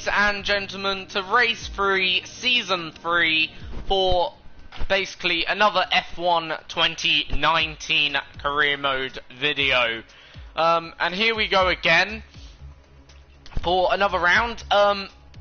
ladies and gentlemen, to Race 3, Season 3, for basically another F1 2019 Career Mode video. And here we go again for another round.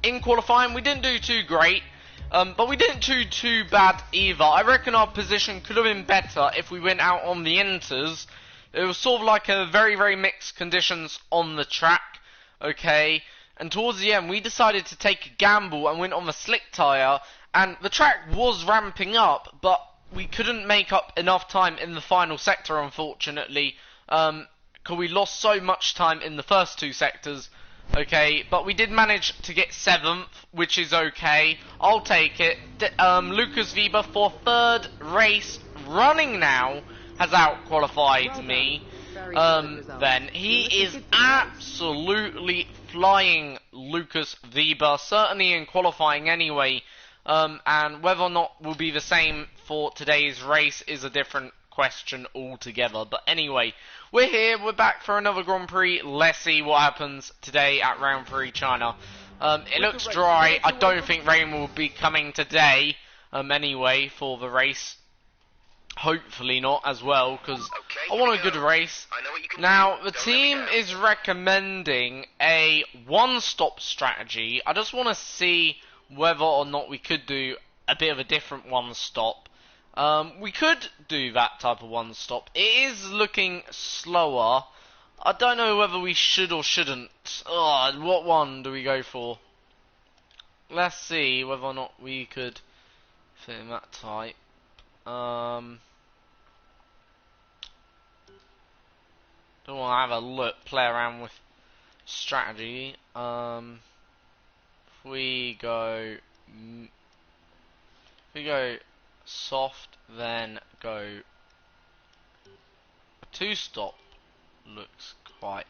In qualifying, we didn't do too great, but we didn't do too bad either. I reckon our position could have been better if we went out on the inters. It was sort of like a very, very mixed conditions on the track, okay? And towards the end, we decided to take a gamble and went on the slick tyre, and the track was ramping up, but we couldn't make up enough time in the final sector, unfortunately, because we lost so much time in the first two sectors, okay? But we did manage to get 7th, which is okay. I'll take it. Lucas Weber, for third race running now, has out-qualified me. Then he is absolutely flying, Lucas Weber, certainly in qualifying anyway, and whether or not will be the same for today's race is a different question altogether. But anyway, we're here, we're back for another Grand Prix. Let's see what happens today at round 3 China. It looks dry. I don't think rain will be coming today anyway for the race. Hopefully not as well, because I want a good race. Now, the team is recommending a one-stop strategy. I just want to see whether or not we could do a bit of a different one-stop. We could do that type of one-stop. It is looking slower. I don't know whether we should or shouldn't. What one do we go for? Let's see whether or not we could fit in that type. Don't want to have a look, play around with strategy. If we go soft, then go a 2-stop. Looks quite.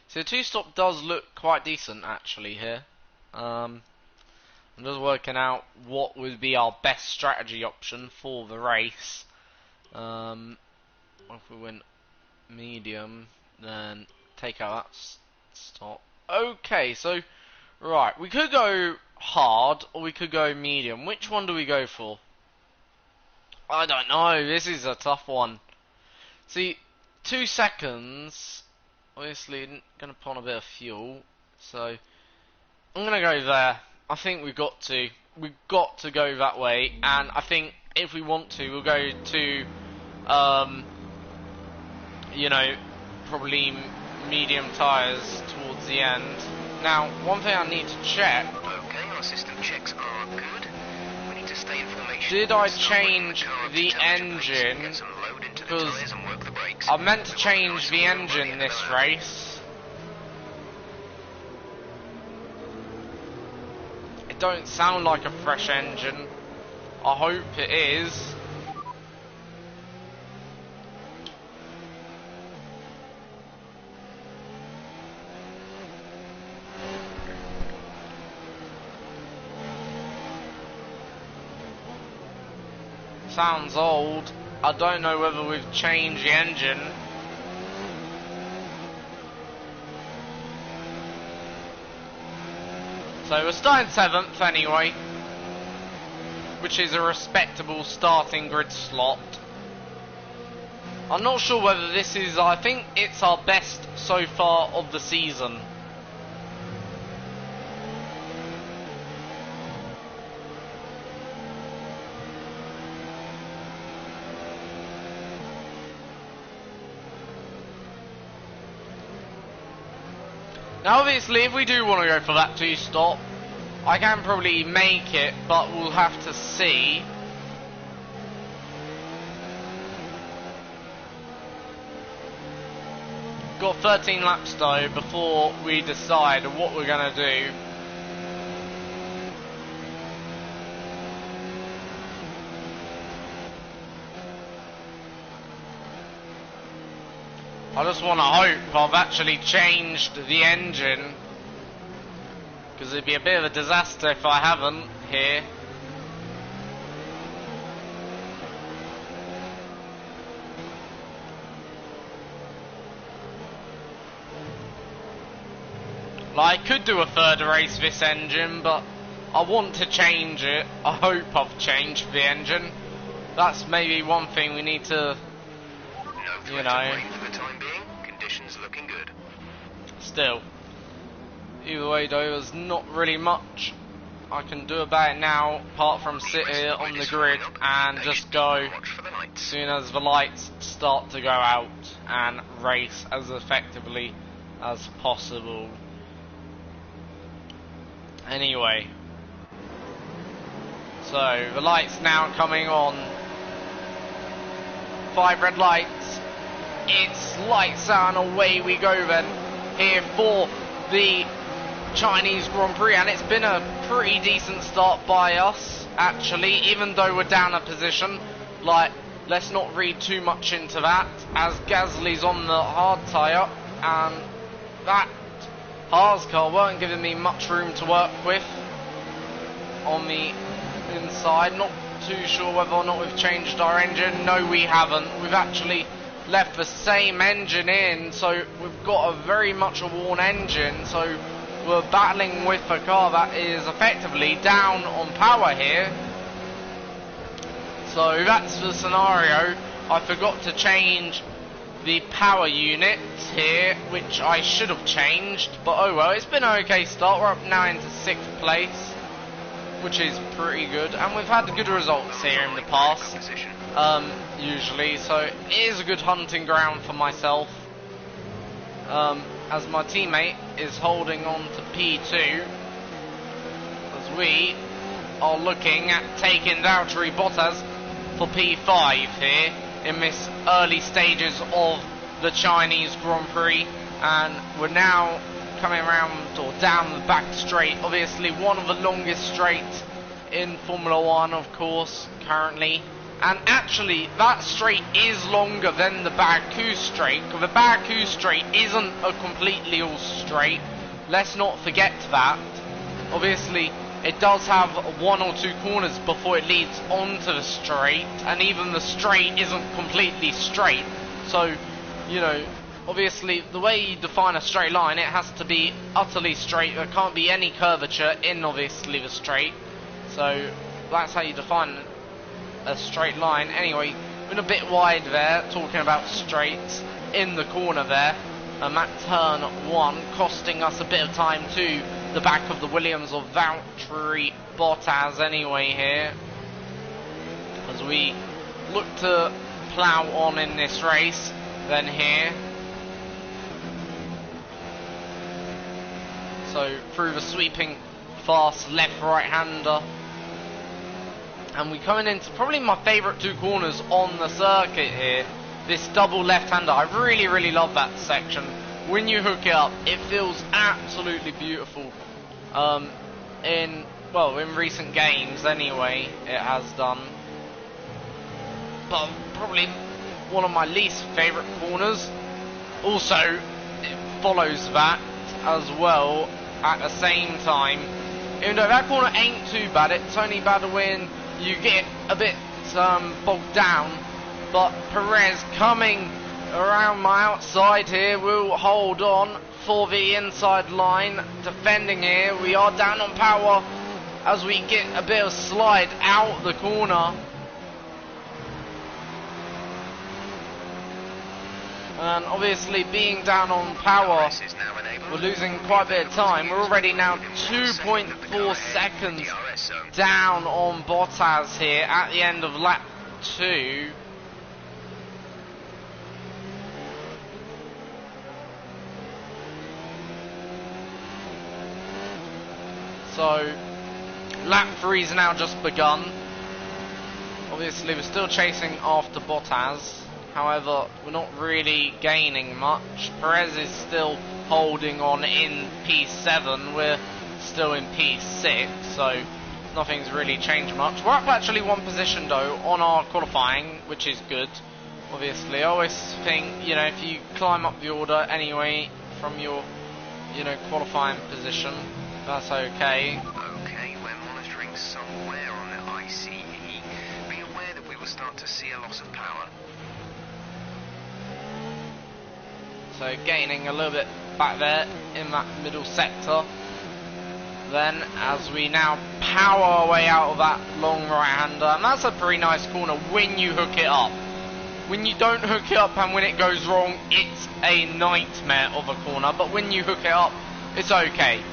So the 2-stop does look quite decent actually here. I'm just working out what would be our best strategy option for the race. If we went medium, then take out that stop. Okay, so right, we could go hard or we could go medium. Which one do we go for? I don't know. This is a tough one. See, 2 seconds. Obviously, gonna put on a bit of fuel, so I'm gonna go there. I think we've got to go that way, and I think if we want to, we'll go to, you know, probably medium tyres towards the end. Now, one thing I need to check. Okay, our system checks are good. We need to stay in formation. Did I change the engine? Because I meant to change the engine this race. It don't sound like a fresh engine. I hope it is. Sounds old. I don't know whether we've changed the engine. So we're starting 7th anyway, which is a respectable starting grid slot. I'm not sure whether this is, I think it's our best so far of the season. Now obviously if we do want to go for that 2-stop, I can probably make it, but we'll have to see. Got 13 laps though before we decide what we're going to do. I just want to hope I've actually changed the engine, because it'd be a bit of a disaster if I haven't here. Like, I could do a third race this engine, but I want to change it. I hope I've changed the engine. That's maybe one thing we need to, you know. For the time being, conditions looking good. Still, either way though, there's not really much I can do about it now, apart from sit here on the grid and just go as soon as the lights start to go out and race as effectively as possible. Anyway, so the lights now coming on. 5 red lights. It's lights out and away we go then, here for the Chinese Grand Prix, and it's been a pretty decent start by us actually, even though we're down a position. Like, let's not read too much into that, as Gasly's on the hard tyre, and that Haas car weren't giving me much room to work with on the inside. Not too sure whether or not we've changed our engine. No, we haven't. We've actually left the same engine in, so we've got a very much a worn engine, so we're battling with a car that is effectively down on power here. So that's the scenario. I forgot to change the power unit here, which I should have changed, but oh well, it's been an okay start. We're up now into 6th place, which is pretty good, and we've had good results here in the past, usually, so it is a good hunting ground for myself, as my teammate is holding on to P2, as we are looking at taking Valtteri Bottas for P5 here in this early stages of the Chinese Grand Prix, and we're now coming around or down the back straight, obviously one of the longest straights in Formula 1 of course currently, and actually that straight is longer than the Baku straight. The Baku straight isn't a completely all straight, let's not forget that. Obviously it does have 1 or 2 corners before it leads onto the straight, and even the straight isn't completely straight, so you know, obviously the way you define a straight line, it has to be utterly straight. There can't be any curvature in obviously the straight, so that's how you define a straight line. Anyway, been a bit wide there, talking about straights in the corner there, and that turn 1 costing us a bit of time to the back of the Williams of Valtteri Bottas anyway here, as we look to plough on in this race then here. So through the sweeping fast left right hander, and we're coming into probably my favourite 2 corners on the circuit here, this double left hander. I really love that section. When you hook it up, it feels absolutely beautiful. In recent games anyway, it has done. But probably one of my least favourite corners. Also, it follows that as well at the same time. Even though that corner ain't too bad, it's only bad when you get a bit bogged down. But Perez coming around my outside here will hold on for the inside line, defending here. We are down on power as we get a bit of slide out the corner. And obviously being down on power, we're losing quite a bit of time. We're already now 2.4 seconds down on Bottas here at the end of lap 2. So lap 3's now just begun. Obviously we're still chasing after Bottas. However, we're not really gaining much. Perez is still holding on in P7. We're still in P6, so nothing's really changed much. We're up actually 1 position though on our qualifying, which is good. Obviously, I always think, you know, if you climb up the order anyway from your, you know, qualifying position, that's okay. Okay, we're monitoring somewhere on the ICE. Be aware that we will start to see a loss of power. So gaining a little bit back there in that middle sector. Then as we now power our way out of that long right-hander, and that's a pretty nice corner when you hook it up. When you don't hook it up and when it goes wrong, it's a nightmare of a corner, but when you hook it up, it's okay.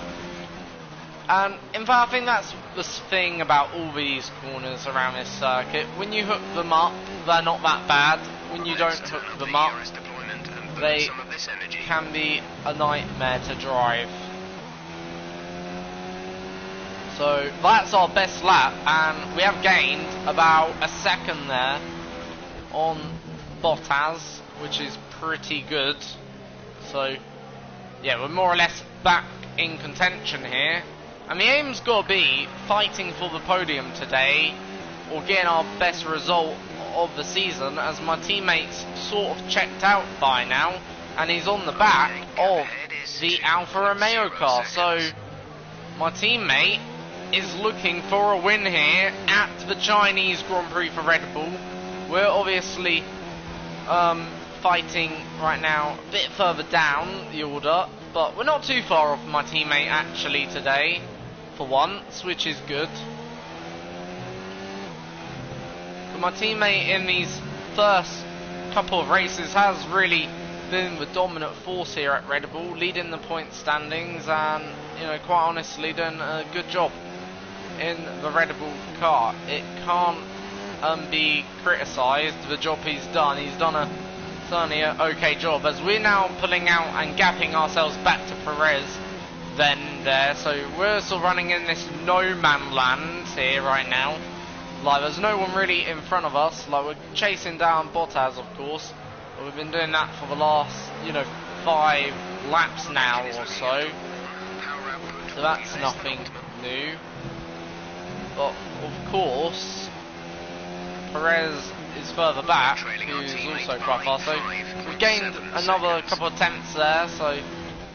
And in fact, I think that's the thing about all these corners around this circuit. When you hook them up, they're not that bad. When you don't hook them up, they can be a nightmare to drive. So that's our best lap, and we have gained about a second there on Bottas, which is pretty good. So yeah, we're more or less back in contention here, and the aim's got to be fighting for the podium today, or getting our best result of the season, as my teammate's sort of checked out by now, and he's on the back of the Alfa Romeo car. So my teammate is looking for a win here at the Chinese Grand Prix for Red Bull. We're obviously fighting right now a bit further down the order, but we're not too far off my teammate actually today, for once, which is good. But my teammate in these first couple of races has really been the dominant force here at Red Bull, leading the point standings, and you know, quite honestly doing a good job in the Red Bull car. It can't be criticised, the job he's done. He's done certainly an okay job, as we're now pulling out and gapping ourselves back to Perez then there. So we're still running in this no man land here right now. Like, there's no one really in front of us. Like, we're chasing down Bottas, of course, but we've been doing that for the last, you know, 5 laps now or so. So that's nothing new. But of course, Perez is further back, who's also quite fast. So we've gained another couple of tenths there, so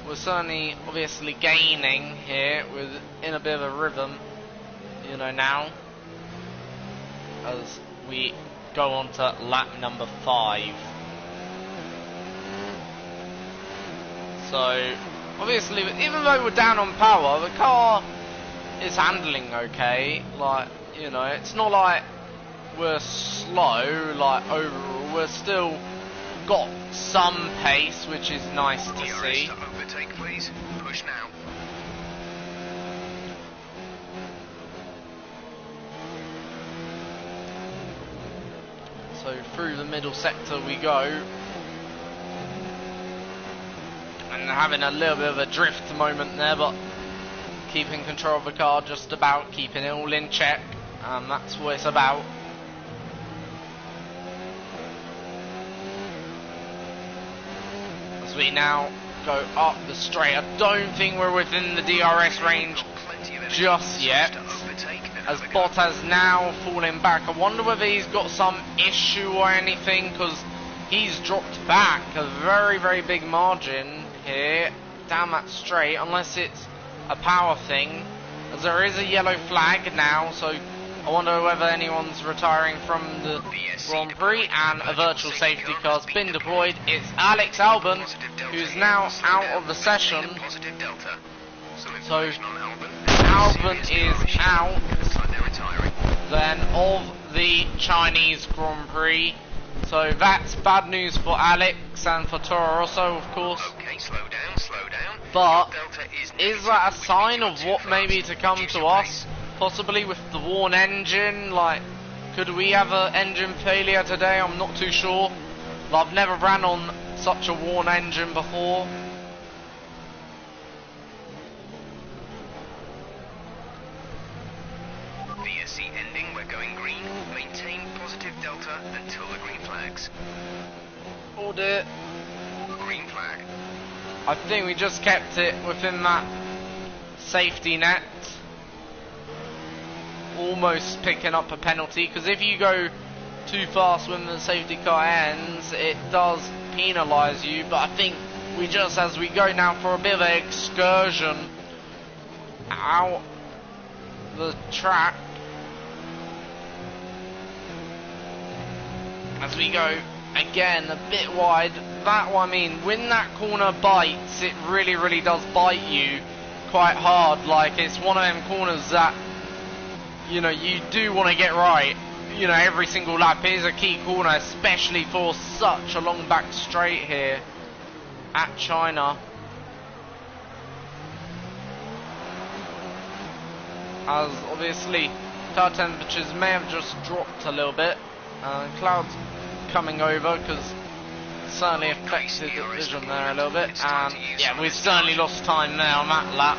we're certainly obviously gaining here in a bit of a rhythm, you know, now, as we go on to lap number 5. So obviously, even though we're down on power, the car is handling okay. Like, you know, it's not like we're slow, like overall. We're still got some pace, which is nice to see. To overtake, please. Push now. So through the middle sector we go, and having a little bit of a drift moment there, but keeping control of the car, just about keeping it all in check, and that's what it's about. As we now go up the straight, I don't think we're within the DRS range just yet, as Bottas now falling back. I wonder whether he's got some issue or anything, because he's dropped back a very, very big margin here down that straight, unless it's a power thing, as there is a yellow flag now. So I wonder whether anyone's retiring from the Grand Prix, and a virtual safety car's been deployed. It's Alex Albon, who's now out of the session. So Albon is out then of the Chinese Grand Prix. So that's bad news for Alex and for Toro Rosso, of course. Okay, slow down, slow down. But is that a sign of what may be to come to us? Possibly with the worn engine. Like, could we have an engine failure today? I'm not too sure. I've never ran on such a worn engine before. VSC ending, we're going green. Maintain positive delta until the green flags. Audit. Green flag. I think we just kept it within that safety net. Almost picking up a penalty, because if you go too fast when the safety car ends, it does penalise you. But I think we just, as we go now for a bit of an excursion out the track, as we go again, a bit wide. That one, I mean, when that corner bites, it really, really does bite you quite hard. Like, it's one of them corners that, you know, you do want to get right, you know, every single lap. It is a key corner, especially for such a long back straight here at China. As obviously cloud temperatures may have just dropped a little bit. Clouds coming over because certainly affected the vision there a little bit, and yeah, we've certainly lost time there on that lap.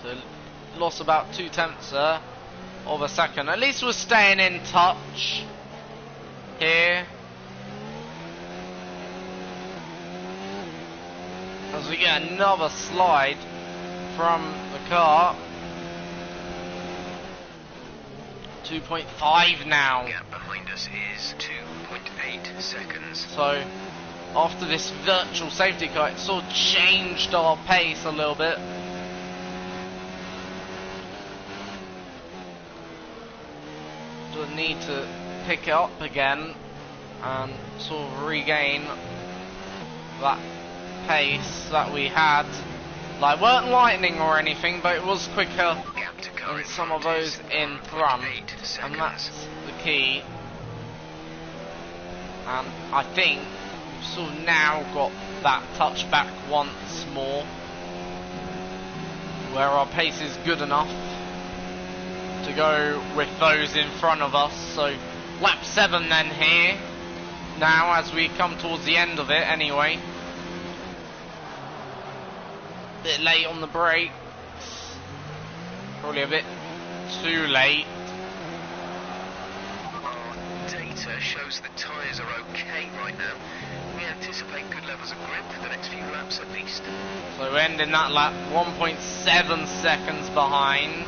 So lost about 0.2 there of a second. At least we're staying in touch here as we get another slide from the car. 2.5 now. Gap behind us is 2.8 seconds. So after this virtual safety car, it sort of changed our pace a little bit. Do need to pick it up again and sort of regain that pace that we had. Like, weren't lightning or anything, but it was quicker than some of those in front, and that's the key. And I think we've sort of now got that touchback once more, where our pace is good enough to go with those in front of us. So lap 7 then here, now as we come towards the end of it anyway. Bit late on the brakes, probably a bit too late. Our data shows the tyres are okay right now. We anticipate good levels of grip for the next few laps at least. So we're ending that lap 1.7 seconds behind.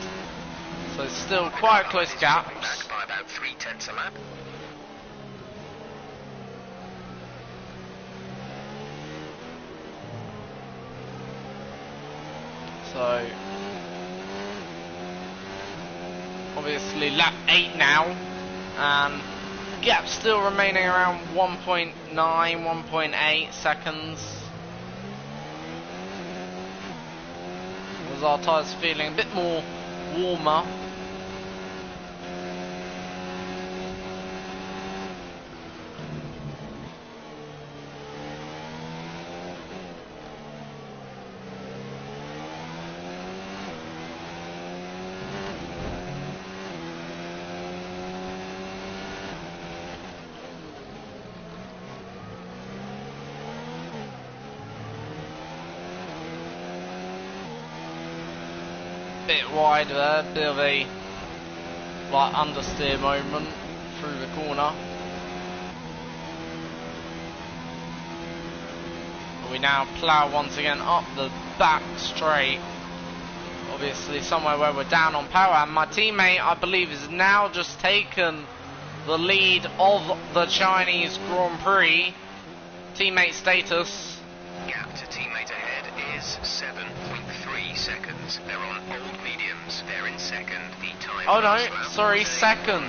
So still quite close gaps. Back by about 0.3 a lap. So obviously lap 8 now, and gap still remaining around 1.9, 1.8 seconds. As our tyres feeling a bit more warmer. Bit wide there, bit of a like understeer moment through the corner. We now plough once again up the back straight, obviously somewhere where we're down on power, and my teammate, I believe, has now just taken the lead of the Chinese Grand Prix. Teammate status. Gap to teammate ahead is 7.3 seconds. They're on old mediums. They're in second. The time. Oh no, sorry, second.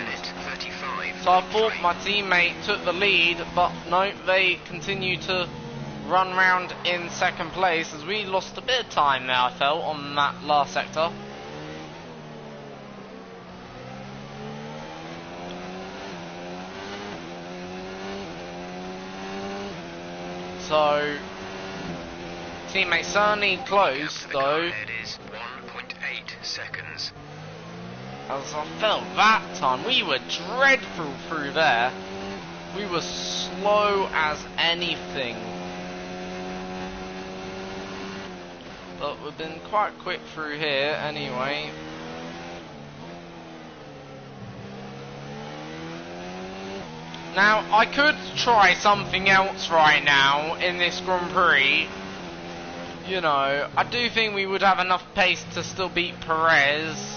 So I thought my teammate took the lead, but no, they continue to run round in second place as we lost a bit of time there, I felt, on that last sector. So teammate certainly close though. It is 1.8 seconds. As I felt that time, we were dreadful through there. We were slow as anything. But we've been quite quick through here anyway. Now, I could try something else right now in this Grand Prix. You know, I do think we would have enough pace to still beat Perez.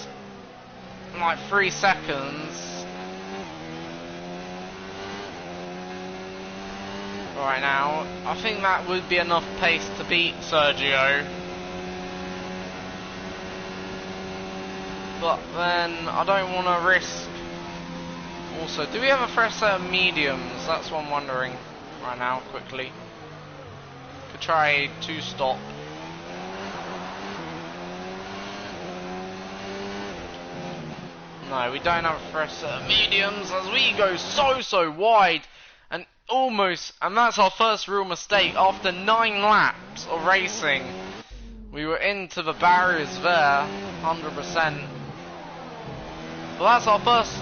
Like 3 seconds. Right now, I think that would be enough pace to beat Sergio. But then I don't want to risk Also, do we have a fresh set of mediums? That's what I'm wondering right now, quickly. Could try a 2-stop. No, we don't have a fresh set of mediums as we go so wide and that's our first real mistake after 9 laps of racing. We were into the barriers there, 100%. But that's our first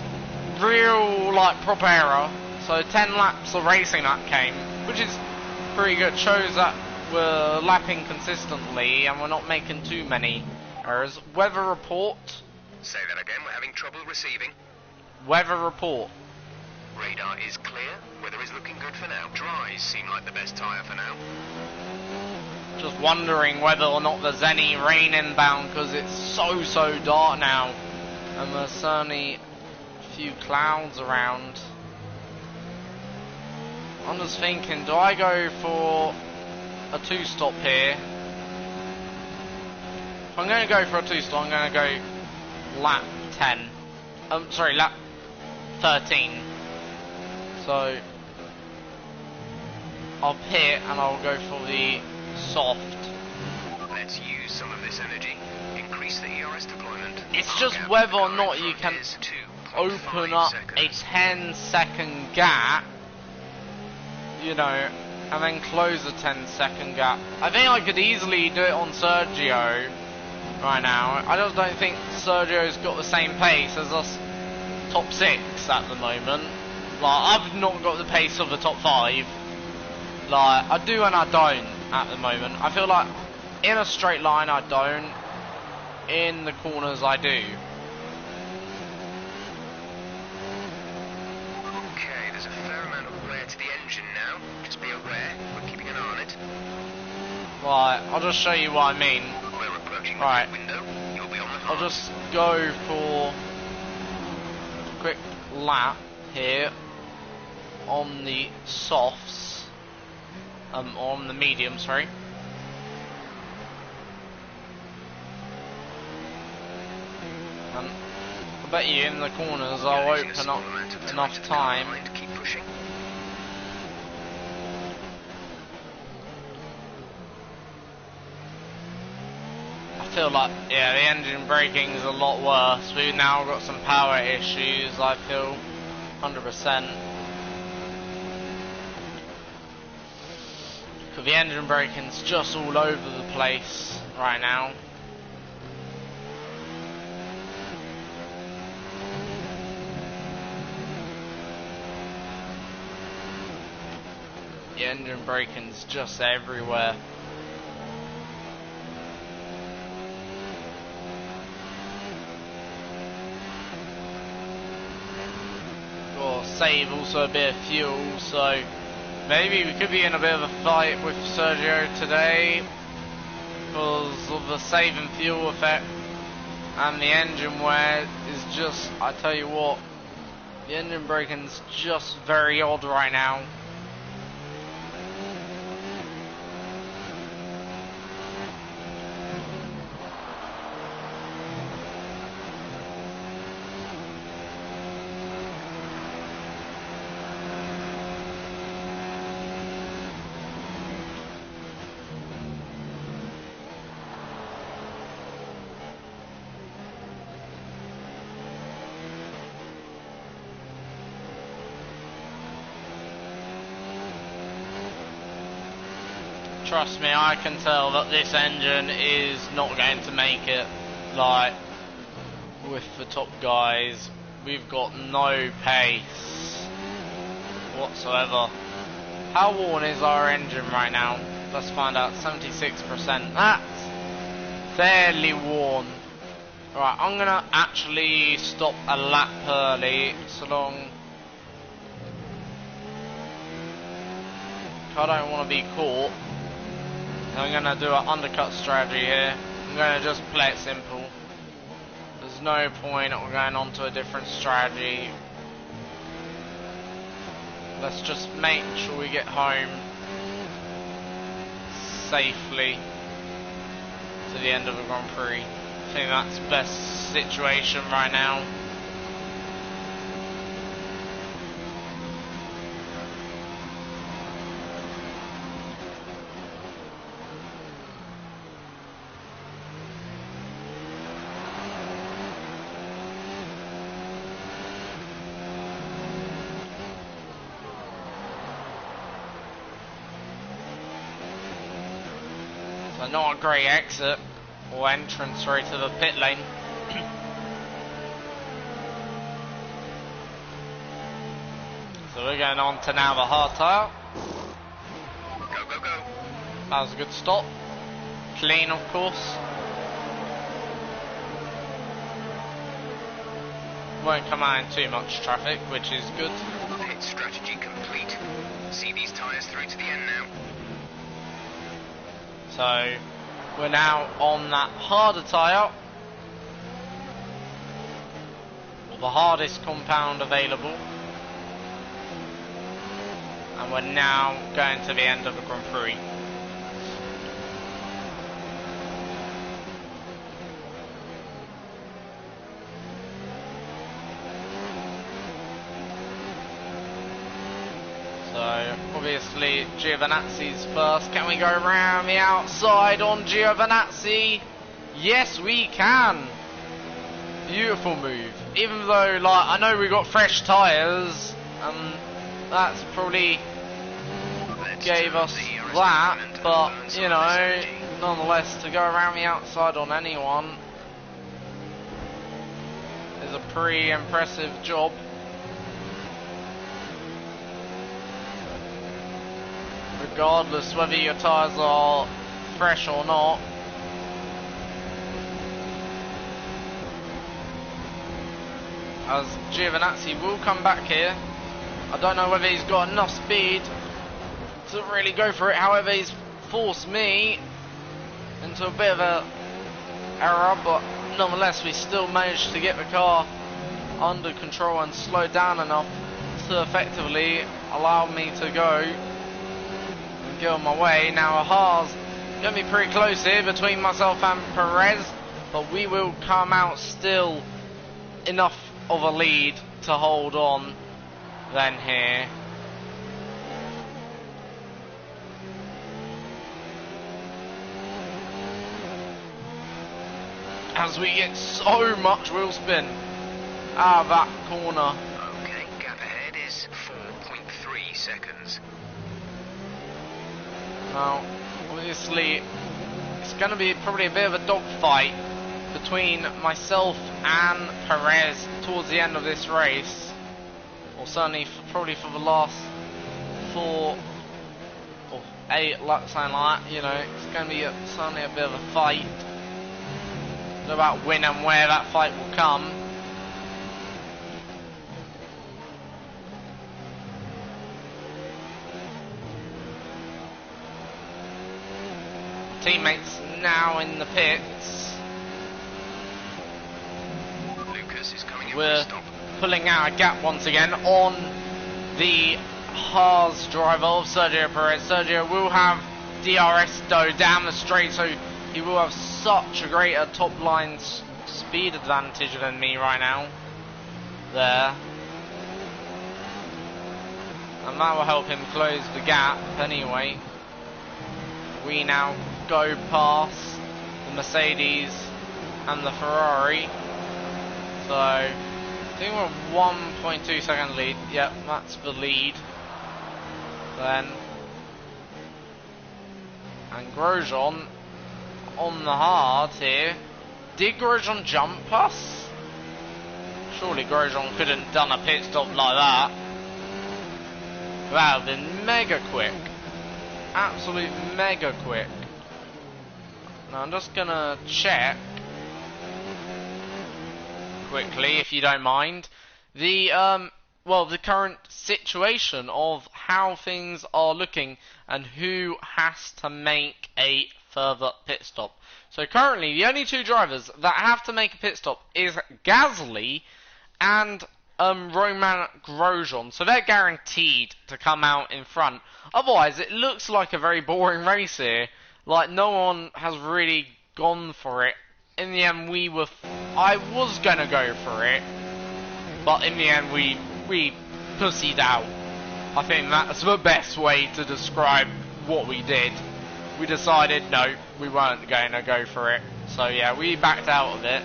real, like, proper error. So 10 laps of racing that came, which is pretty good. Shows that we're lapping consistently and we're not making too many errors. Weather report. Say that again, we're having trouble receiving. Weather report. Radar is clear, weather is looking good for now. Dries seem like the best tyre for now. Just wondering whether or not there's any rain inbound because it's so dark now. And there's certainly a few clouds around. I'm just thinking, do I go for a 2-stop here? If I'm going to go for a 2-stop, I'm going to go lap 10. Sorry, lap 13. So I'll pit and I'll go for the soft. Let's use some of this energy. Increase the ERS deployment. It's just whether or not you can open up a 10-second gap, you know, and then close a 10-second gap. I think I could easily do it on Sergio right now. I just don't think Sergio's got the same pace as us top 6 at the moment. Like, I've not got the pace of the top 5. Like, I do and I don't at the moment. I feel like in a straight line I don't. In the corners I do. Okay, there's a fair amount of wear to the engine now. Just be aware, we're keeping an eye on it. Right, I'll just show you what I mean. We're approaching the Right. window. You'll be on the I'll hard. just go for a quick lap here on the softs, on the medium, sorry. And I bet you in the corners I'll You're using a open small up amount of enough to time. behind. Keep pushing. I feel like, yeah, the engine braking is a lot worse. We've now got some power issues, I feel, 100%. Because the engine braking's just all over the place right now. The engine braking's just everywhere. Or save also a bit of fuel, so maybe we could be in a bit of a fight with Sergio today because of the saving fuel effect, and the engine wear is just, I tell you what, the engine braking's just very odd right now. Trust me, I can tell that this engine is not going to make it, like, with the top guys. We've got no pace whatsoever. How worn is our engine right now? Let's find out. 76%. That's fairly worn. Right, I'm gonna actually stop a lap early, so long. I don't want to be caught. I'm going to do an undercut strategy here. I'm going to just play it simple. There's no point of going on to a different strategy. Let's just make sure we get home safely to the end of the Grand Prix. I think that's the best situation right now. So not a great exit or entrance right to the pit lane. So we're going on to now the hard tyre. Go, go, go. That was a good stop. Clean, of course. Won't come out in too much traffic, which is good. Pit strategy complete. See these tyres through to the end now. So we're now on that harder tyre. The hardest compound available. And we're now going to the end of the Grand Prix. So obviously Giovinazzi's first. Can we go around the outside on Giovinazzi? Yes, we can. Beautiful move. Even though, like, I know we got fresh tyres, that's probably gave us that, but you know, nonetheless, to go around the outside on anyone is a pretty impressive job. Regardless whether your tyres are fresh or not. As Giovinazzi will come back here. I don't know whether he's got enough speed to really go for it. However, he's forced me into a bit of a error, but nonetheless we still managed to get the car under control and slow down enough to effectively allow me to go and get on my way. Now Haas going to be pretty close here between myself and Perez, but we will come out still enough of a lead to hold on then here. As we get so much wheel spin out of that corner. Okay, gap ahead is 4.3 seconds. Now, obviously, it's going to be probably a bit of a dogfight between myself and Perez towards the end of this race. Or certainly, probably for the last 4 or 8 laps, something like that. You know, it's going to be certainly a bit of a fight. About when and where that fight will come. Teammates now in the pits. Lucas is coming in We're for a stop. pulling out a gap once again on the Haas driver of Sergio Perez. Sergio will have DRS though down the straight, so he will have such a greater top line speed advantage than me right now. There. And that will help him close the gap anyway. We now go past the Mercedes and the Ferrari. So, I think we're 1.2 second lead. Yep, that's the lead. Then. And Grosjean on the hard here. Did Grosjean jump us? Surely Grosjean couldn't have done a pit stop like that. That would have been mega quick. Absolute mega quick. Now I'm just gonna check quickly, if you don't mind, the well, the current situation of how things are looking and who has to make a further pit stop. So currently the only 2 drivers that have to make a pit stop is Gasly and Romain Grosjean. So they're guaranteed to come out in front. Otherwise it looks like a very boring race here. Like no one has really gone for it. In the end I was gonna go for it, but in the end we pussied out. I think that's the best way to describe what we did. We decided no, we weren't going to go for it. So yeah, we backed out of it.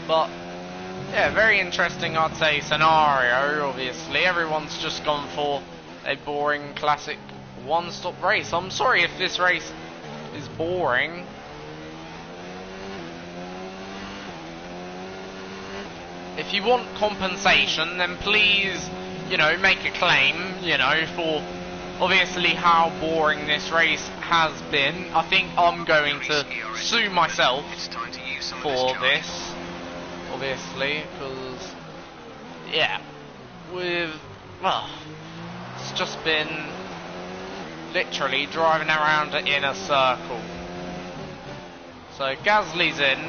But yeah, very interesting, I'd say, scenario. Obviously, everyone's just gone for a boring classic one-stop race. I'm sorry if this race is boring. If you want compensation, then please, you know, make a claim, you know, for obviously how boring this race has been. I think I'm going to sue myself for this, obviously, because, yeah, well, it's just been literally driving around in a circle. So Gasly's in.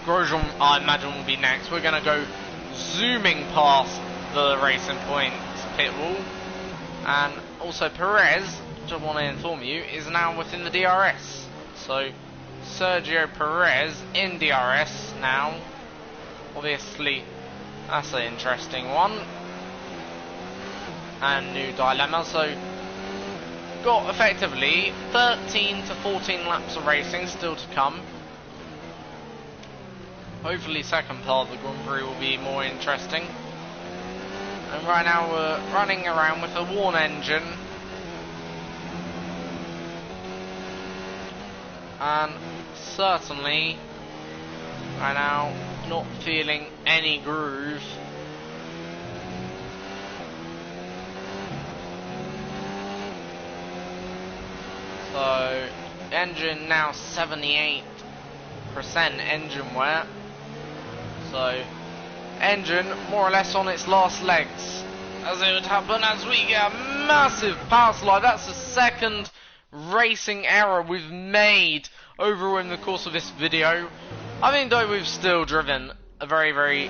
Grosjean, I imagine, will be next. We're going to go zooming past the Racing Point's pit wall. And also Perez, just want to inform you, is now within the DRS. So Sergio Perez in DRS now. Obviously, that's an interesting one. And new dilemma. So got effectively 13 to 14 laps of racing still to come. Hopefully second part of the Grand Prix will be more interesting. And right now we're running around with a worn engine. And certainly right now not feeling any groove. So engine now 78% engine wear. So engine more or less on its last legs, as it would happen as we get a massive power slide. That's the second racing error we've made overall in the course of this video. I think though we've still driven a very, very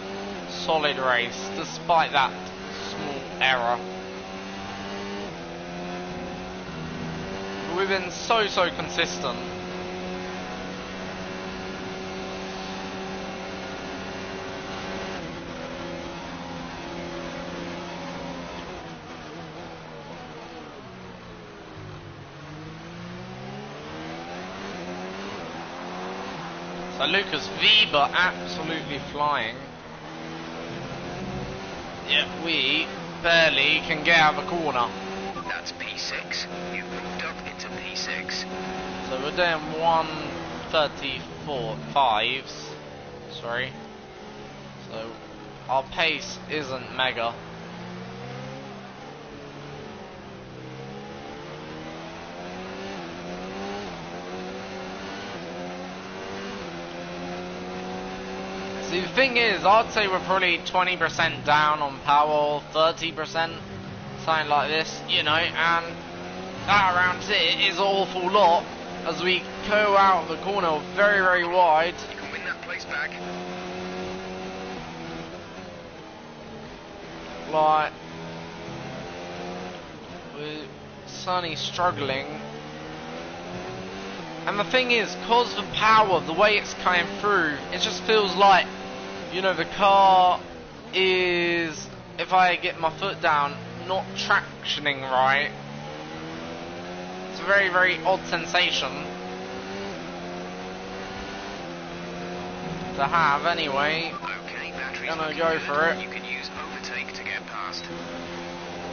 solid race despite that small error. We've been so consistent. So Lucas Weber absolutely flying. Yet we barely can get out of the corner. That's P6. You've moved up into P6. So we're doing 1:34.5s. Sorry. So our pace isn't mega. See, the thing is, I'd say we're probably 20% down on power, 30%, something like this, you know, and that around it is an awful lot as we go out of the corner very, very wide. You can win that place back. Like, we're certainly struggling. And the thing is, cause the power, the way it's coming through, it just feels like, you know, the car is, if I get my foot down, not tractioning right. It's a very, very odd sensation to have anyway. Okay, battery's Gonna looking go good. for it. You can use overtake to get past.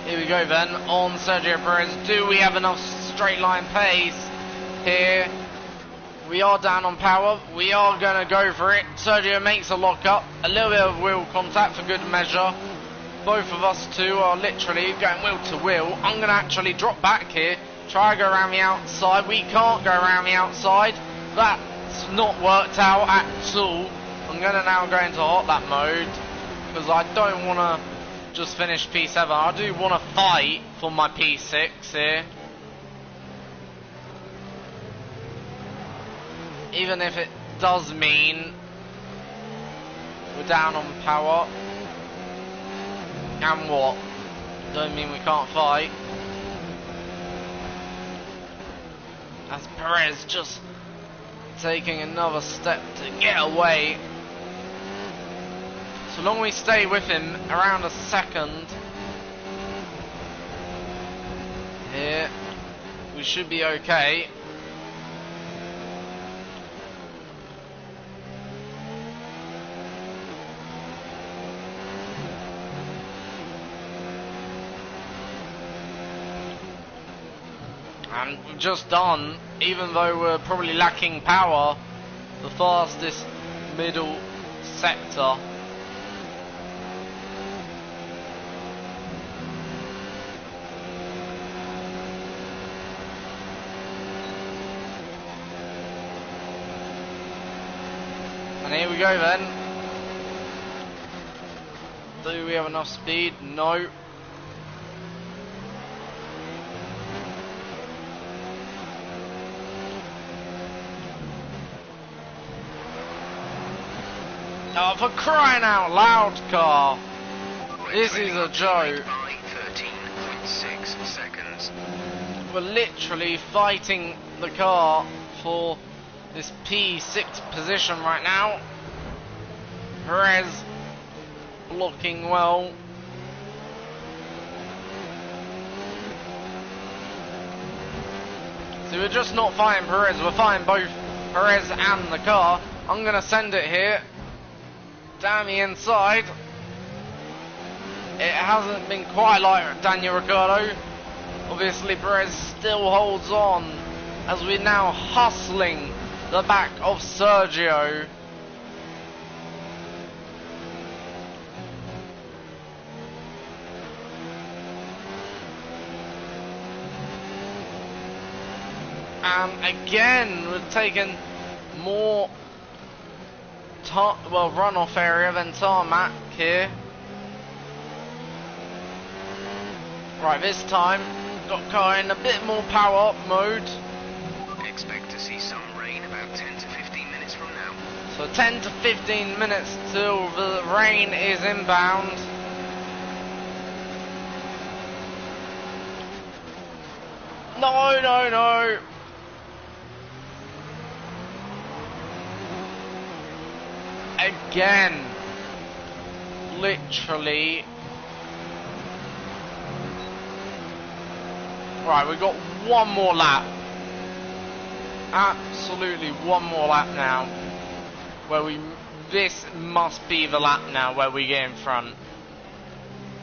Here we go then, on Sergio Perez. Do we have enough straight line pace here? We are down on power. We are going to go for it. Sergio makes a lock up. A little bit of wheel contact for good measure. Both of us two are literally going wheel to wheel. I'm going to actually drop back here. Try to go around the outside. We can't go around the outside. That's not worked out at all. I'm going to now go into hot lap mode, because I don't want to just finish P7. I do want to fight for my P6 here. Even if it does mean we're down on power. And what? Don't mean we can't fight. As Perez just taking another step to get away. So long we stay with him around a second here, we should be okay. And we've just done, even though we're probably lacking power, the fastest middle sector. And here we go then. Do we have enough speed? No. Oh, for crying out loud, car! This is a joke. 13.6 seconds. We're literally fighting the car for this P6 position right now. Perez blocking well. So we're just not fighting Perez, we're fighting both Perez and the car. I'm gonna send it here. Down the inside. It hasn't been quite like Daniel Ricciardo. Obviously Perez still holds on as we're now hustling the back of Sergio. And again we've taken more runoff area than tarmac here. Right, this time got car in a bit more power up mode. Expect to see some rain about 10 to 15 minutes from now. So 10 to 15 minutes till the rain is inbound. No, no, no. Again, literally. Right, we've got one more lap. Absolutely one more lap now. This must be the lap now where we get in front.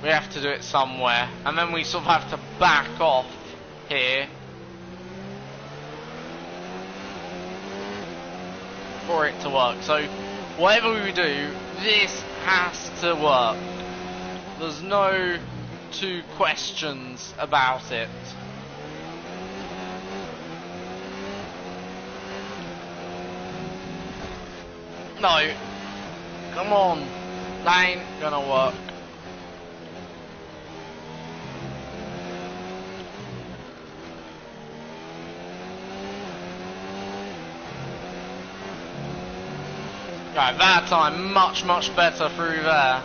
We have to do it somewhere. And then we sort of have to back off here. For it to work. So, whatever we do, this has to work. There's no two questions about it. No. Come on. That ain't gonna work. Right, that time much better through there.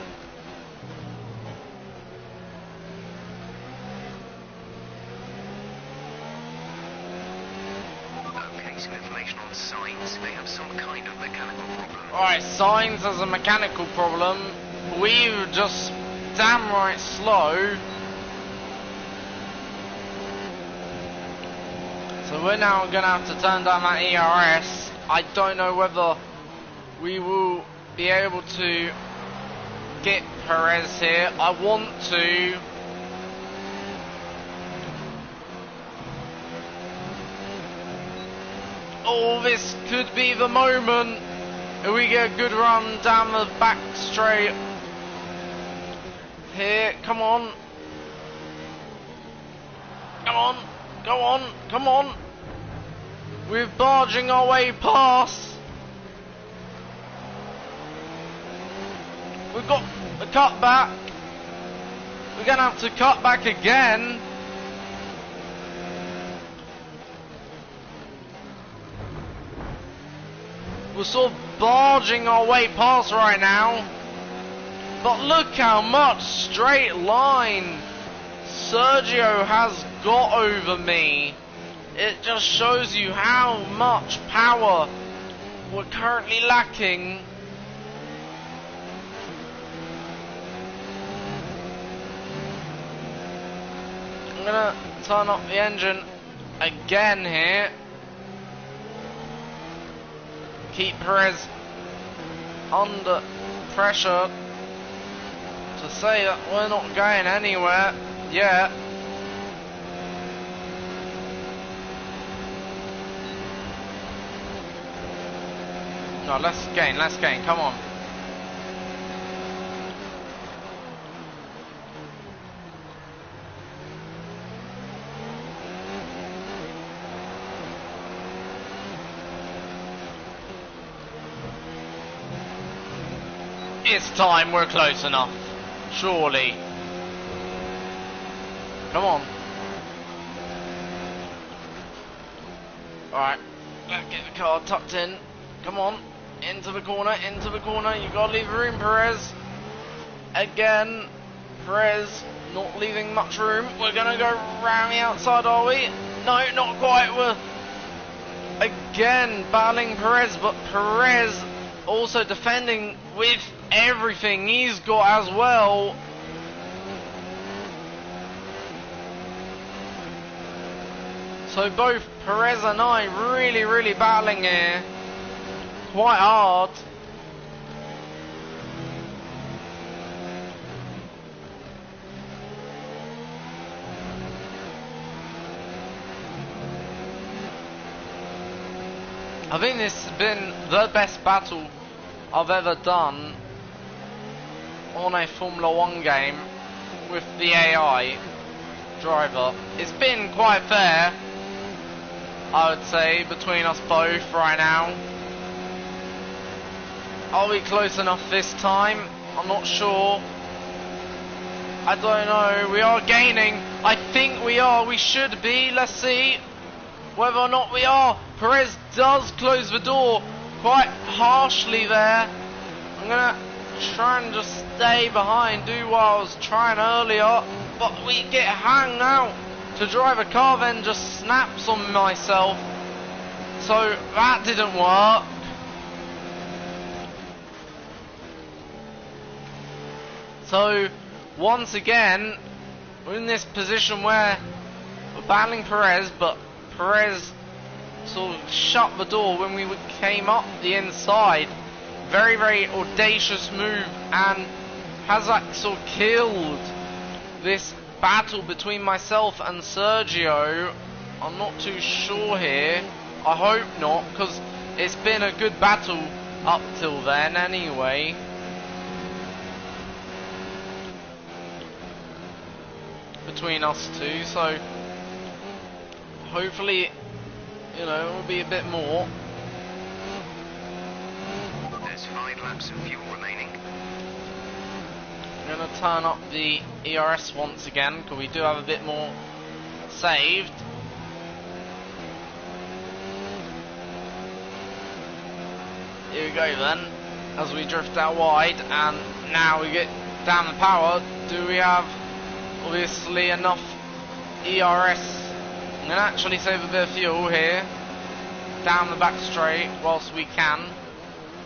Okay, some information on Sainz. They have some kind of mechanical problem. Alright, Sainz has a mechanical problem. We were just damn right slow. So we're now gonna have to turn down that ERS. I don't know whether we will be able to get Perez here. I want to. Oh, this could be the moment. If we get a good run down the back straight. Here, come on. Come on, go on, come on. We're barging our way past. We've got a cut back. We're going to have to cut back again. We're sort of barging our way past right now. But look how much straight line Sergio has got over me. It just shows you how much power we're currently lacking. I'm gonna turn up the engine again here. Keep Perez under pressure to say that we're not going anywhere yet. No, let's gain, come on. It's time, we're close enough. Surely. Come on. Alright, let's get the car tucked in. Come on. Into the corner, you gotta leave room, Perez. Again, Perez not leaving much room. We're gonna go round the outside, are we? No, not quite. We're again battling Perez, but Perez also defending with everything he's got as well. So both Perez and I really battling here. Quite hard. I think this has been the best battle I've ever done on a Formula 1 game with the AI driver. It's been quite fair, I would say, between us both right now. Are we close enough this time? I'm not sure. I don't know. We are gaining. I think we are. We should be. Let's see whether or not we are. Perez does close the door quite harshly there. I'm going to try and just stay behind, do what I was trying earlier. But we get hung out to drive a car, then just snaps on myself. So that didn't work. So, once again, we're in this position where we're battling Perez, but Perez sort of shut the door when we came up the inside. Very audacious move, and has like sort of killed this battle between myself and Sergio. I'm not too sure here. I hope not, because it's been a good battle up till then anyway. Between us two, so hopefully, you know, it will be a bit more. There's 5 laps of fuel remaining. I'm going to turn up the ERS once again, because we do have a bit more saved. Here we go then, as we drift out wide, and now we get down the power. Do we have obviously enough ERS? I'm going to actually save a bit of fuel here, down the back straight whilst we can.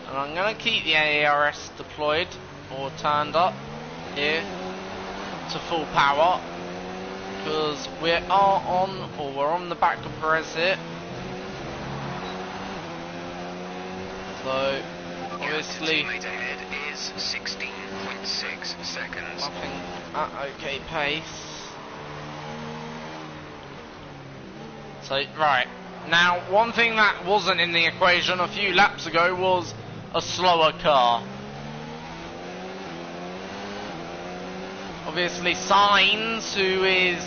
And I'm going to keep the ERS deployed, or turned up here, to full power. Because we are on, or we're on the back of Perez here. So, obviously, ahead is 16.6 seconds. nothing at okay pace. So, right. Now, one thing that wasn't in the equation a few laps ago was a slower car. Obviously, Sainz, who is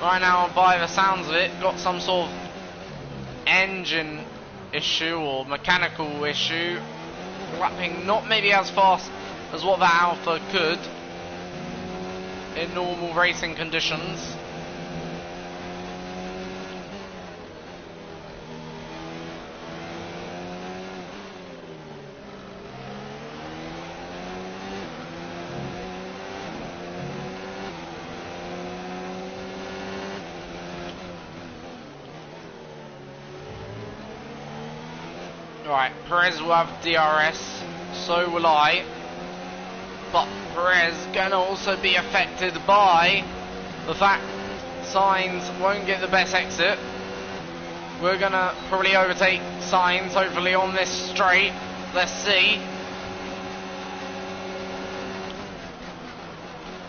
right now, by the sounds of it, got some sort of engine issue or mechanical issue, lapping not maybe as fast as what that Alpha could in normal racing conditions. Right, Perez will have DRS, so will I. But Perez gonna also be affected by the fact Sainz won't get the best exit. We're gonna probably overtake Sainz, hopefully on this straight. Let's see.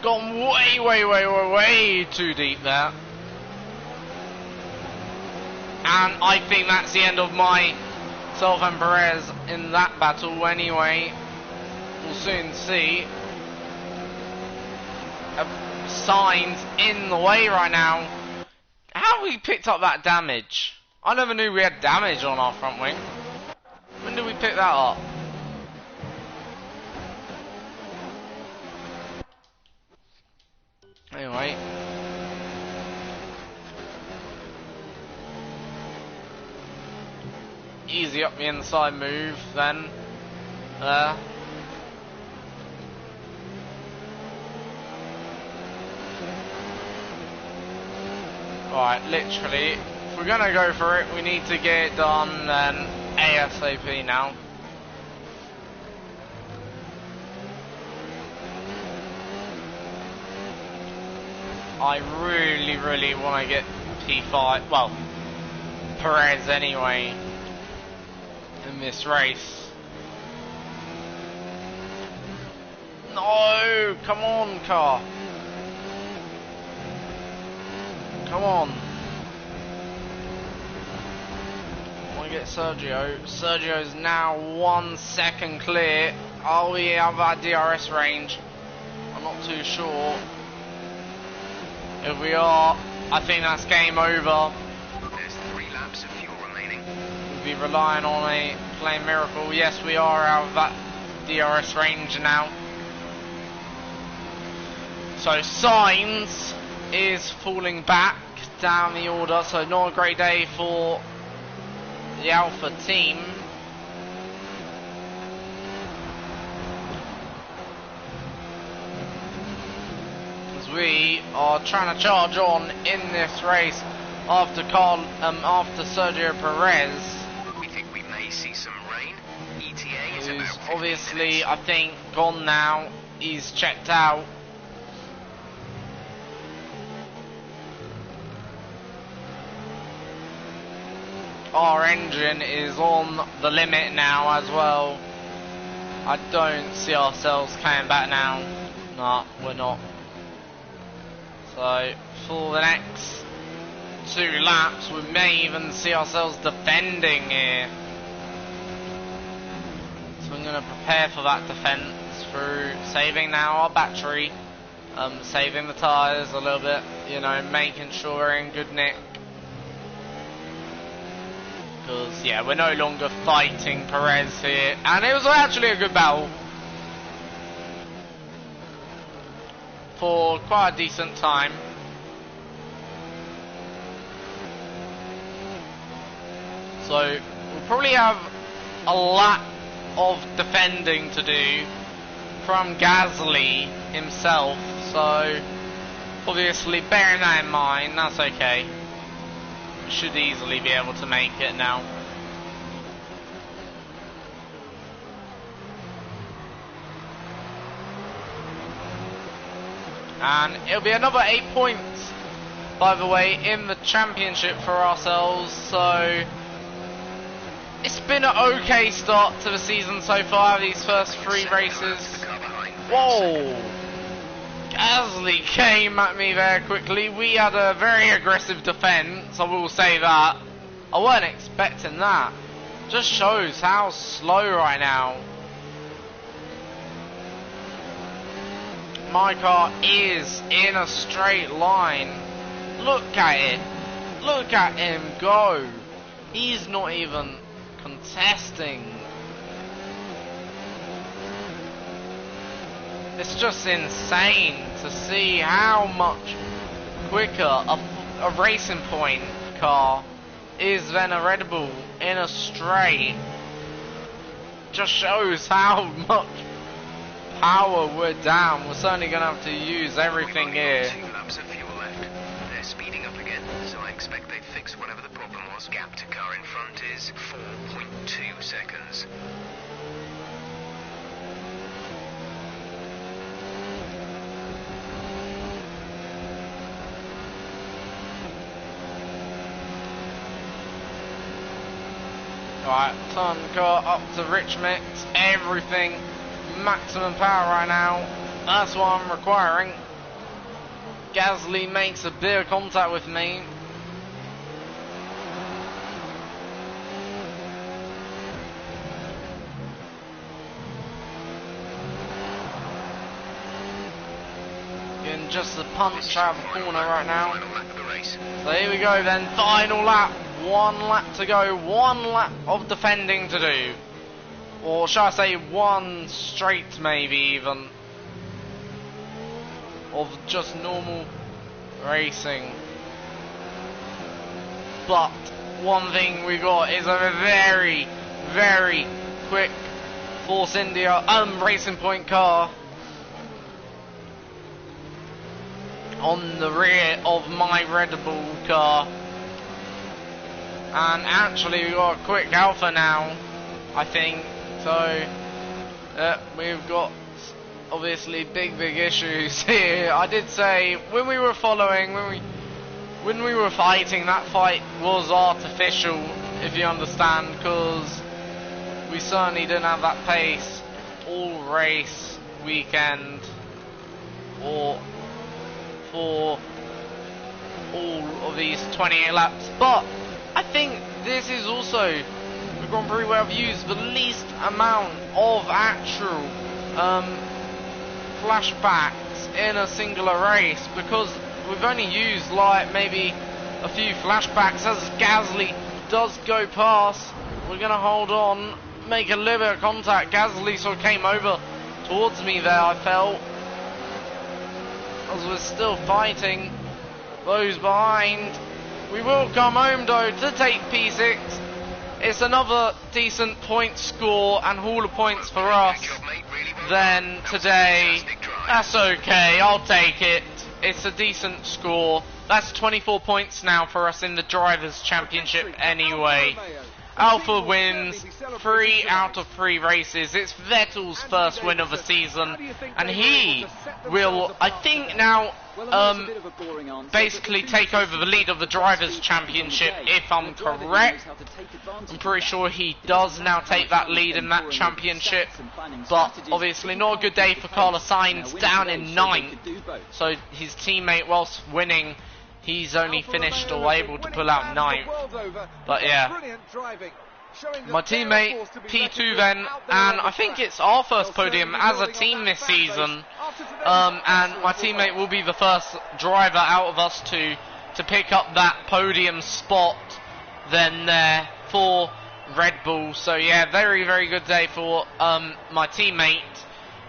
Gone way too deep there. And I think that's the end of my himself and Perez in that battle anyway. We'll soon see. Signs in the way right now. How we picked up that damage? I never knew we had damage on our front wing. When did we pick that up? Anyway. Easy up the inside move then. Right, literally, if we're gonna go for it, we need to get it done then ASAP now. I really want to get P5, well, Perez anyway, in this race. No, come on, car. Come on. I want to get Sergio. Sergio's now 1 second clear. Are we out of our DRS range? I'm not too sure. If we are, I think that's game over. There's 3 laps of fuel remaining. We'll be relying on a plain miracle. Yes, we are out of that DRS range now. So Sainz is falling back down the order, so not a great day for the Alpha team. As we are trying to charge on in this race after Sergio Perez. We think we may see some rain. ETA is Who's about 15 obviously, minutes. I think, gone now. He's checked out. Our engine is on the limit now as well. I don't see ourselves coming back now. No, we're not. So, for the next 2 laps, we may even see ourselves defending here. So I'm going to prepare for that defence through saving now our battery, saving the tyres a little bit, you know, making sure we're in good nick. Because, yeah, we're no longer fighting Perez here. And it was actually a good battle. For quite a decent time. So, we'll probably have a lot of defending to do from Gasly himself. So, obviously, bearing that in mind, that's okay. Should easily be able to make it now. And it'll be another 8 points, by the way, in the championship for ourselves. So it's been an okay start to the season so far, these first 3 races. Whoa! Gasly came at me there quickly. We had a very aggressive defence, I will say that. I weren't expecting that. Just shows how slow right now. My car is in a straight line. Look at it. Look at him go. He's not even contesting. It's just insane to see how much quicker a Racing Point car is than a Red Bull in a straight. Just shows how much power we're down. We're certainly going to have to use everything here. 2 laps of fuel left. They're speeding up again, so I expect they fixed whatever the problem was. Gap to car in front is 4.2 seconds. Right, turn car up to rich mix, everything, maximum power right now, that's what I'm requiring. Gasly makes a bit of contact with me. and just a punch out of the corner right now. Final lap of the race. So here we go then, final lap. 1 lap to go, 1 lap of defending to do. Or shall I say 1 straight maybe even. Of just normal racing. But one thing we got is a very, very quick Force India Racing Point car on the rear of my Red Bull car. And actually we got a quick Alpha now, I think. So we've got obviously big issues here. I did say when we were following, when we were fighting, that fight was artificial, if you understand, because we certainly didn't have that pace all race weekend or for all of these 28 laps. But I think this is also the Grand Prix where I've used the least amount of actual flashbacks in a singular race, because we've only used like maybe a few flashbacks. As Gasly does go past, we're going to hold on, make a little bit of contact. Gasly sort of came over towards me there, I felt, as we're still fighting those behind. We will come home though to take P6. It's another decent point score and haul of points for us then today. That's okay, I'll take it. It's a decent score. That's 24 points now for us in the Drivers' Championship anyway. Alpha wins 3 out of 3 races. It's Vettel's first win of the season, and he will, I think now, basically take over the lead of the Drivers' Championship, if I'm correct. I'm pretty sure he does now take that lead in that championship, but obviously not a good day for Carlos Sainz, down in 9th. So his teammate, whilst winning, he's only finished or able to pull out 9th. But yeah, my teammate P2 then, and I think it's our first podium as a team this season, and my teammate will be the first driver out of us to pick up that podium spot then there for Red Bull. So yeah, very good day for my teammate.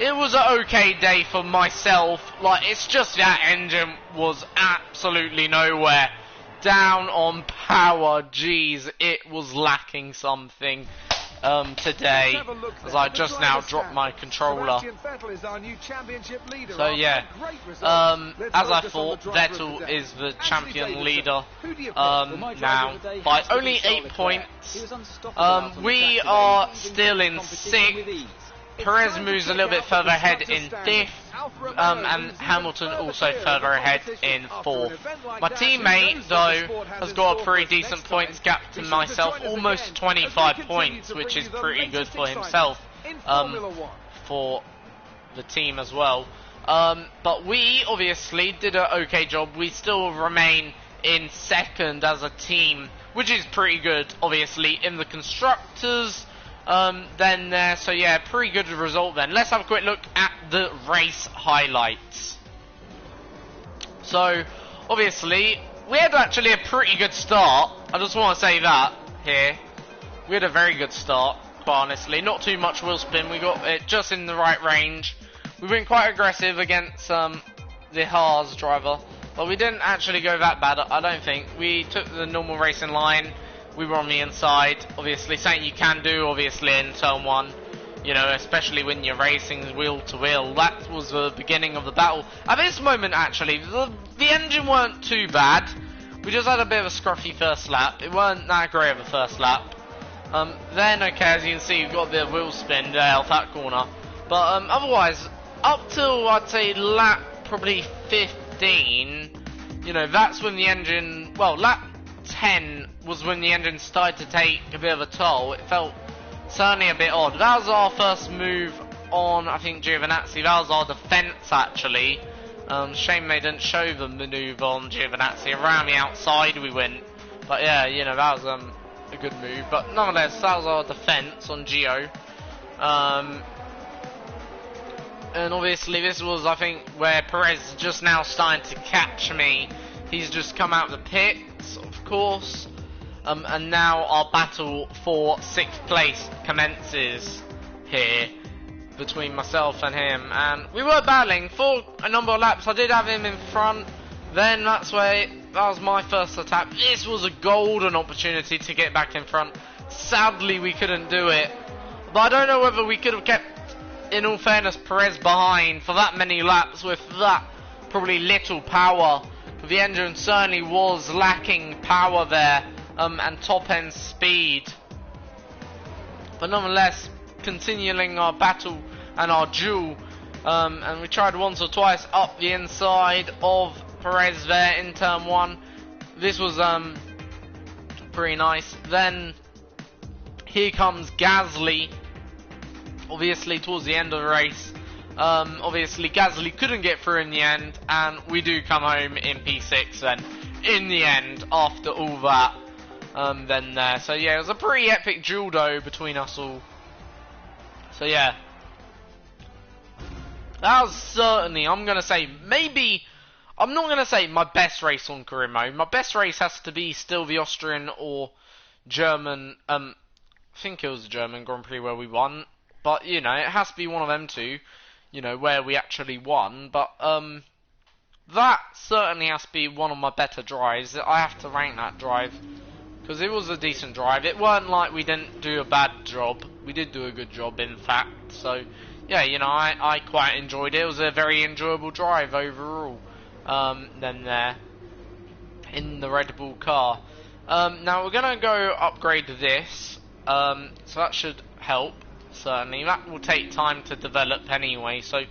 It was an okay day for myself. Like, it's just that engine was absolutely nowhere. Down on power, jeez, it was lacking something today, as I just now dropped my controller. So yeah, as I thought, Vettel is the champion leader now by only 8 points. We are still in 6th. Perez moves a little bit further ahead in 5th, and Hamilton also further ahead in 4th. My teammate, though, has got a pretty decent points gap to myself, almost 25 points, which is pretty good for himself, for the team as well. But we obviously did an okay job. We still remain in 2nd as a team, which is pretty good, obviously, in the Constructors. Then there, so yeah, pretty good result then. Let's have a quick look at the race highlights. So, obviously, we had actually a pretty good start. I just want to say that here. We had a very good start, quite honestly. Not too much wheel spin. We got it just in the right range. We went quite aggressive against the Haas driver, but we didn't actually go that bad, I don't think. We took the normal racing line. We were on the inside, obviously, something you can do, obviously, in turn 1, you know, especially when you're racing wheel to wheel. That was the beginning of the battle. At this moment, actually, the engine weren't too bad. We just had a bit of a scruffy first lap. It weren't that great of a first lap. Then, okay, as you can see, you've got a bit of wheel spin there off that corner. But otherwise, up till, I'd say, lap probably 15, you know, that's when the engine, well, lap 10 was when the engine started to take a bit of a toll. It felt certainly a bit odd. That was our first move on, I think, Giovinazzi. That was our defence, actually. Shame they didn't show the manoeuvre on Giovinazzi. Around the outside we went. But yeah, you know, that was a good move. But nonetheless, that was our defence on Gio. And obviously this was, I think, where Perez just now starting to catch me. He's just come out of the pits, of course. And now our battle for 6th place commences here between myself and him. And we were battling for a number of laps. I did have him in front. Then that was my first attack. This was a golden opportunity to get back in front. Sadly, we couldn't do it. But I don't know whether we could have kept, in all fairness, Perez behind for that many laps with that probably little power. The engine certainly was lacking power there, and top end speed. But nonetheless, continuing our battle and our duel, and we tried once or twice up the inside of Perez there in turn 1. This was pretty nice. Then here comes Gasly, obviously towards the end of the race. Obviously Gasly couldn't get through in the end, and we do come home in P6 then in the end after all that. Then there, so yeah, it was a pretty epic duel though between us all. So yeah, that was certainly, I'm gonna say, maybe, I'm not gonna say my best race on career mode. My best race has to be still the Austrian or German, I think it was the German Grand Prix where we won. But, you know, it has to be one of them two, you know, where we actually won. But, that certainly has to be one of my better drives. I have to rank that drive, because it was a decent drive. It weren't like we didn't do a bad job. We did do a good job, in fact. So, yeah, you know, I quite enjoyed it. It was a very enjoyable drive overall. Then there, in the Red Bull car. Now, we're going to go upgrade this. So that should help. Certainly, that will take time to develop anyway, so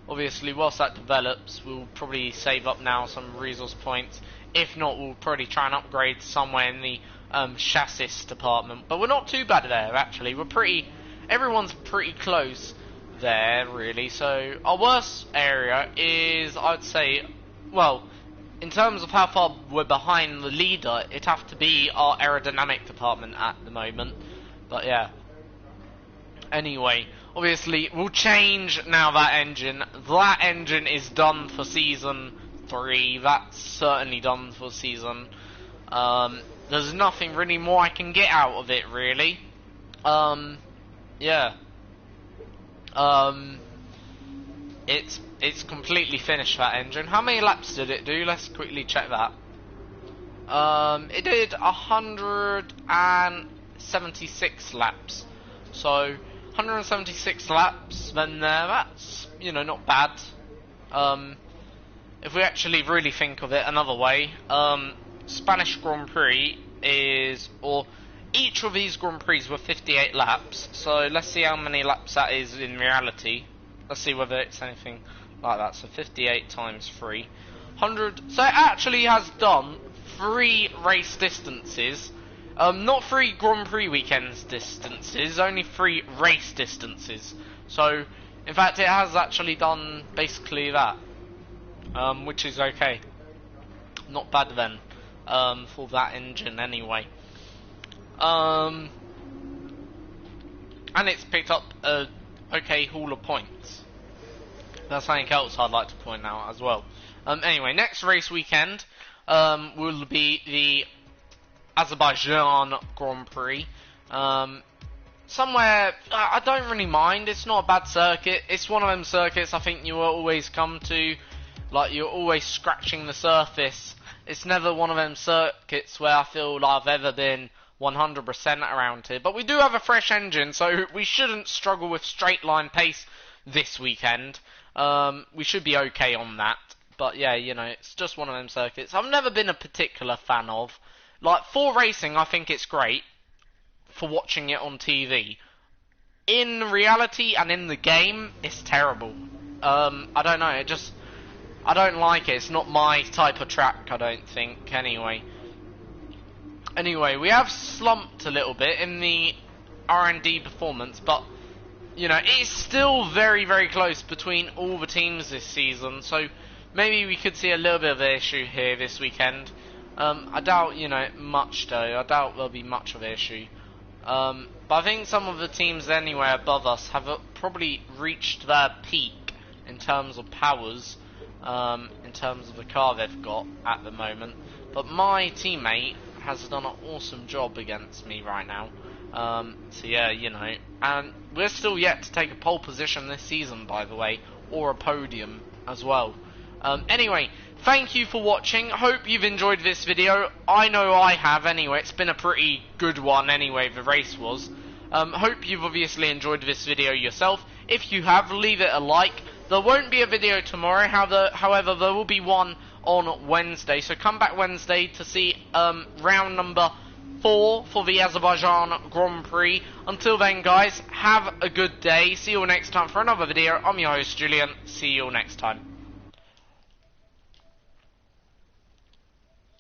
obviously whilst that develops we'll probably save up now some resource points. If not, we'll probably try and upgrade somewhere in the chassis department, but we're not too bad there actually. Everyone's pretty close there really. So our worst area is, I'd say, well, in terms of how far we're behind the leader, it'd have to be our aerodynamic department at the moment, but yeah. Anyway, obviously, we'll change now that engine. That engine is done for Season 3. That's certainly done for Season. There's nothing really more I can get out of it, really. Yeah. It's completely finished, that engine. How many laps did it do? Let's quickly check that. It did 176 laps. So 176 laps, then that's, you know, not bad. If we actually really think of it another way, Spanish Grand Prix is, or each of these Grand Prix were 58 laps, so let's see how many laps that is in reality. Let's see whether it's anything like that. So 58 times 3, 100, so it actually has done 3 race distances. Not 3 Grand Prix weekends distances, only 3 race distances. So, in fact, it has actually done basically that, which is okay. Not bad then, for that engine anyway. And it's picked up a okay haul of points. That's something else I'd like to point out as well. Anyway, next race weekend will be the Azerbaijan Grand Prix. Somewhere, I don't really mind, it's not a bad circuit. It's one of them circuits I think you will always come to, like you're always scratching the surface. It's never one of them circuits where I feel like I've ever been 100% around here. But we do have a fresh engine, so we shouldn't struggle with straight line pace this weekend. We should be okay on that. But yeah, you know, it's just one of them circuits I've never been a particular fan of. Like, for racing, I think it's great for watching it on TV. In reality and in the game, it's terrible. I don't know, I don't like it. It's not my type of track, I don't think, anyway. Anyway, we have slumped a little bit in the R&D performance, but, you know, it's still very, very close between all the teams this season, so maybe we could see a little bit of an issue here this weekend. I doubt, you know, much though. I doubt there'll be much of an issue. But I think some of the teams anywhere above us have probably reached their peak in terms of powers, in terms of the car they've got at the moment. But my teammate has done an awesome job against me right now. So yeah, you know, and we're still yet to take a pole position this season, by the way, or a podium as well. Anyway, thank you for watching. Hope you've enjoyed this video. I know I have anyway. It's been a pretty good one anyway, the race was. Hope you've obviously enjoyed this video yourself. If you have, leave it a like. There won't be a video tomorrow, however there will be one on Wednesday. So come back Wednesday to see round number 4 for the Azerbaijan Grand Prix. Until then, guys, have a good day. See you all next time for another video. I'm your host, Julian. See you all next time.